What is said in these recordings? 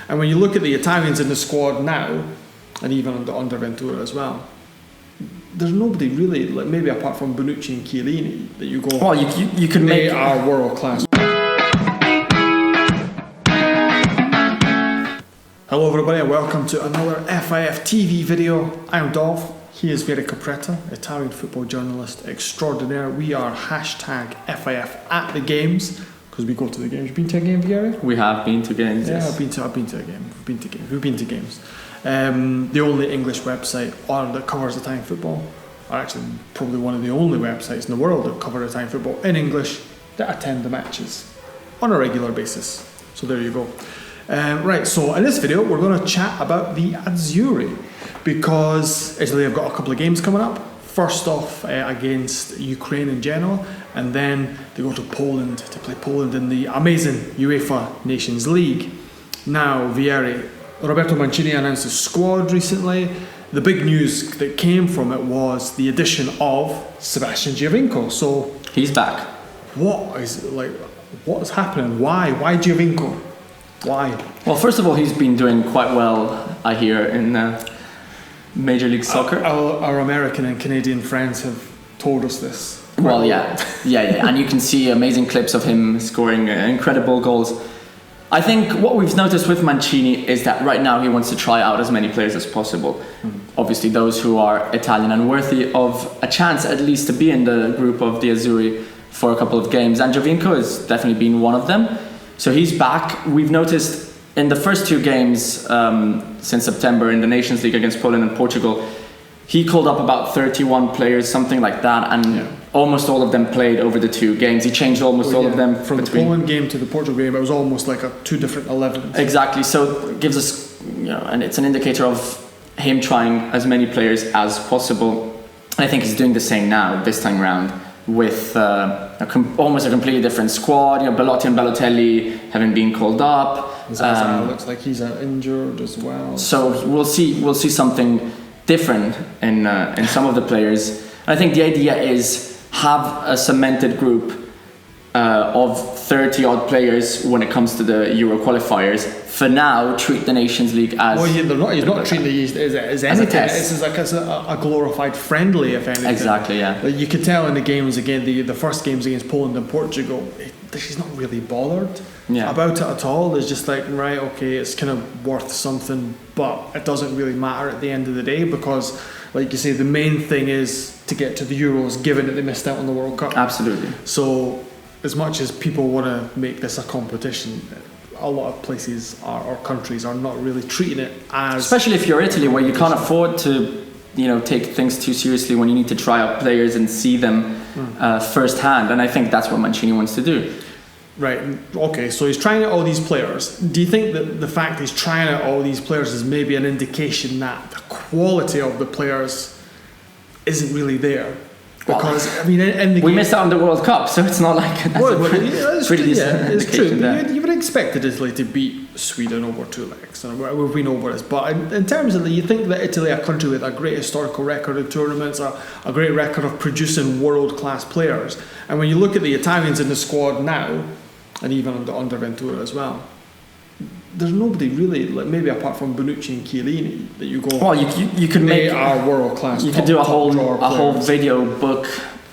And when you look at the Italians in the squad now, and even under Ventura as well, there's nobody really, like maybe apart from Bonucci and Chiellini, that you go, well, you can they make... are world class. Hello everybody and welcome to another FIF TV video. I'm Dolph, he is Vieri Capretta, Italian football journalist extraordinaire. We are hashtag FIF at the games, because we go to the games. You've been to a game, Vieri? We have been to games, yeah, yes. I've been to a game. We've been to games. The only English website that covers Italian football, or actually probably one of the only websites in the world that cover Italian football in English that attend the matches on a regular basis. So there you go. Right, so in this video we're going to chat about the Azzurri, because Italy have got a couple of games coming up. First off against Ukraine in general, and then they go to Poland to play Poland in the amazing UEFA Nations League. Now, Vieri, Roberto Mancini announced his squad recently. The big news that came from it was the addition of Sebastian Giovinco. So he's back. What is happening? Why Giovinco? Why? Well, first of all, he's been doing quite well, I hear, in Major League Soccer. Our American and Canadian friends have told us this. Well, yeah, and you can see amazing clips of him scoring incredible goals. I think what we've noticed with Mancini is that right now he wants to try out as many players as possible. Obviously, those who are Italian and worthy of a chance at least to be in the group of the Azzurri for a couple of games. And Giovinco has definitely been one of them. So he's back. We've noticed in the first two games since September in the Nations League against Poland and Portugal, he called up about 31 players, something like that, and almost all of them played over the two games. He changed almost all of them. From the Poland game to the Portugal game, it was almost like two different 11s. Exactly, so it gives us, and it's an indicator of him trying as many players as possible. I think he's doing the same now, this time round, with almost a completely different squad. Belotti and Balotelli having been called up. Zaza looks like he's injured as well. So we'll see something different in some of the players. And I think the idea is have a cemented group of 30 odd players when it comes to the Euro qualifiers. For now, treat the Nations League as... Well, he's not treating it as anything. This is like a glorified friendly, if anything. Exactly, yeah. Like you could tell in the games again, the first games against Poland and Portugal, she's not really bothered about it at all. It's just like, right, okay, it's kind of worth something, but it doesn't really matter at the end of the day, because, like you say, the main thing is to get to the Euros, given that they missed out on the World Cup. Absolutely. So, as much as people want to make this a competition, a lot of places or countries are not really treating it as... Especially if you're Italy, where you can't afford to, take things too seriously when you need to try out players and see them firsthand. And I think that's what Mancini wants to do. Right, okay, so he's trying out all these players. Do you think that the fact he's trying out all these players is maybe an indication that the quality of the players isn't really there? Because, in the we missed out on the World Cup, so it's not like it's pretty decent. It's true. You would expect Italy to beat Sweden over two legs, and we've been over this. But in terms of you think that Italy, a country with a great historical record of tournaments, a great record of producing world-class players, and when you look at the Italians in the squad now, and even under Ventura as well, there's nobody really, like maybe apart from Bonucci and Chiellini, that you go, well, you could they make are world class. You could do a whole video book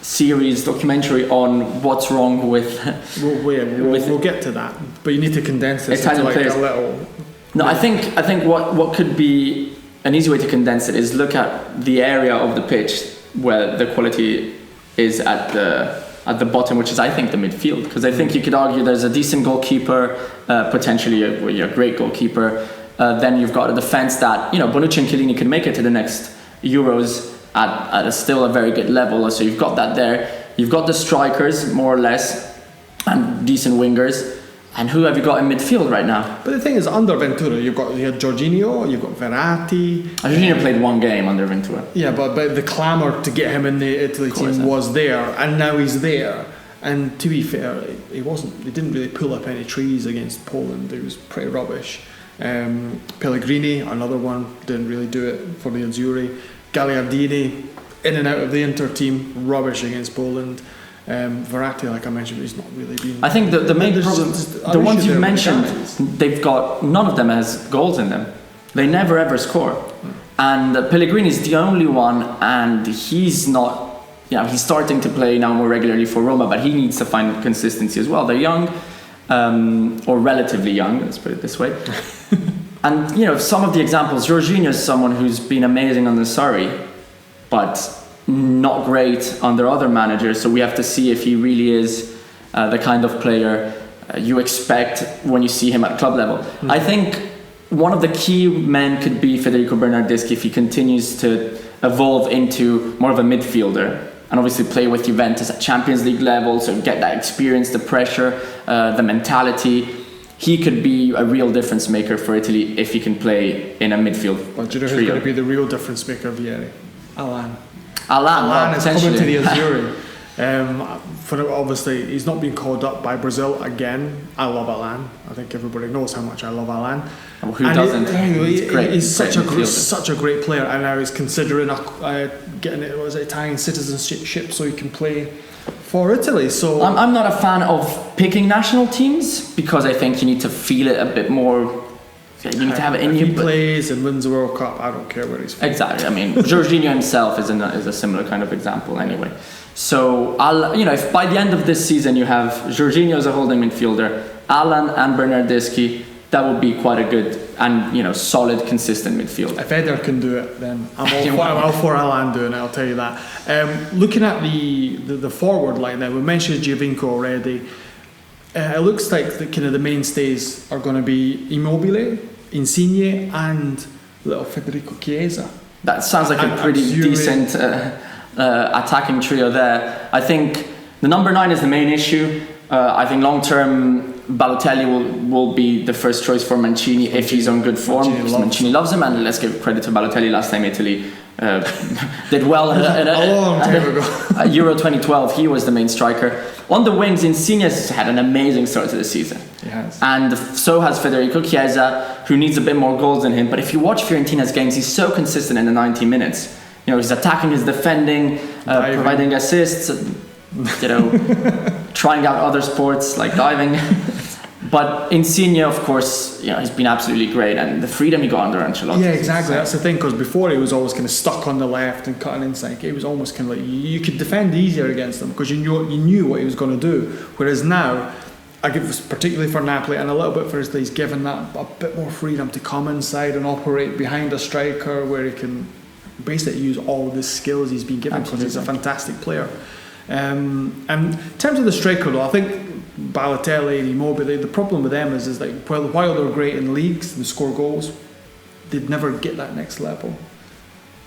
series documentary on what's wrong with. We'll get to that, but you need to condense this Italian into players. A little. No, I think what could be an easy way to condense it is look at the area of the pitch where the quality is at the bottom, which is, I think, the midfield. Because I think you could argue there's a decent goalkeeper, potentially a great goalkeeper. Then you've got a defense that, Bonucci and Chiellini can make it to the next Euros at still a very good level. So you've got that there. You've got the strikers, more or less, and decent wingers. And who have you got in midfield right now? But the thing is, under Ventura, you had Jorginho, you've got Verratti. Jorginho played one game under Ventura. Yeah, but the clamour to get him in the Italy team was there, and now he's there. And to be fair, he didn't really pull up any trees against Poland. It was pretty rubbish. Pellegrini, another one, didn't really do it for the Azzurri. Gagliardini, in and out of the Inter team, rubbish against Poland. Verratti, like I mentioned, he's not really been. I think the main problem, the ones you mentioned, they've got none of them has goals in them. They never ever score. And Pellegrini is the only one, and he's not. He's starting to play now more regularly for Roma, but he needs to find consistency as well. They're young, or relatively young. Let's put it this way. And some of the examples, Jorginho is someone who's been amazing on the Surrey, but not great under other managers. So we have to see if he really is the kind of player you expect when you see him at club level. I think one of the key men could be Federico Bernardeschi if he continues to evolve into more of a midfielder and obviously play with Juventus at Champions League level, so get that experience, the pressure, the mentality. He could be a real difference maker for Italy if he can play in a midfield. Well, do you know who's going to be the real difference maker, Vieri? Alan is coming to the Azzurri. Obviously, he's not been called up by Brazil again. I love Alan. I think everybody knows how much I love Alan. Well, who doesn't? He's such a great player, and now he's considering getting Italian citizenship so he can play for Italy. So I'm not a fan of picking national teams because I think you need to feel it a bit more. You need to have it in you. If he plays and wins the World Cup, I don't care where he's from. Exactly. I mean, Jorginho himself is a similar kind of example anyway. So, if by the end of this season you have Jorginho as a holding midfielder, Alan and Bernardeschi, that would be quite a good and solid, consistent midfield. If Eder can do it, then I'm all for Alan doing it, I'll tell you that. Looking at the forward line now, we mentioned Giovinco already. It looks like the mainstays are going to be Immobile, Insigne and little Federico Chiesa. That sounds like a pretty decent attacking trio there. I think the number 9 is the main issue. I think long term Balotelli will be the first choice for Mancini if he's on good form. Mancini loves him, and let's give credit to Balotelli. Last time Italy did well a long time ago. Euro 2012, he was the main striker. On the wings, Insigne has had an amazing start to the season. He has. And so has Federico Chiesa, who needs a bit more goals than him. But if you watch Fiorentina's games, he's so consistent in the 90 minutes. He's attacking, he's defending, providing assists, trying out other sports like diving. But Insigne, of course, he's been absolutely great, and the freedom he got under Ancelotti. Yeah, exactly. That's the thing, because before he was always kind of stuck on the left and cutting inside. It was almost kind of like you could defend easier against him because you knew what he was going to do. Whereas now, I give this particularly for Napoli and a little bit for Italy, he's given that a bit more freedom to come inside and operate behind a striker where he can basically use all the skills he's been given because he's a fantastic player. And in terms of the striker, though, I think Balotelli and Immobile, the problem with them is like while they're great in leagues and score goals, they'd never get that next level.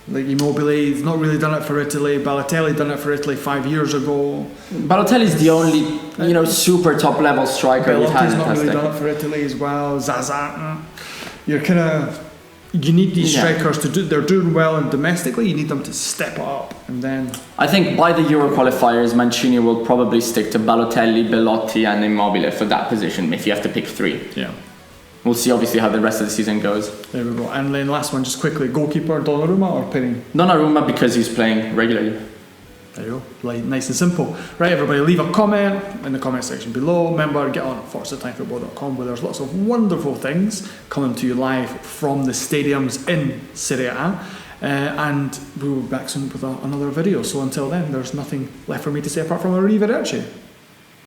Like Immobile's not really done it for Italy. Balotelli done it for Italy 5 years ago. Balotelli's the only super top level striker we've had. He's not really done it for Italy as well. Zaza, you need these strikers to do. They're doing well domestically. You need them to step up, and then I think by the Euro qualifiers, Mancini will probably stick to Balotelli, Belotti, and Immobile for that position. If you have to pick 3, we'll see. Obviously, how the rest of the season goes. There we go. And then last one, just quickly: goalkeeper Donnarumma or Perin? Donnarumma because he's playing regularly. There you go. Like, nice and simple. Right, everybody, leave a comment in the comment section below. Remember, get on ForzaTimeFootball.com where there's lots of wonderful things coming to you live from the stadiums in Serie A. And we will be back soon with another video. So until then, there's nothing left for me to say apart from arrivederci.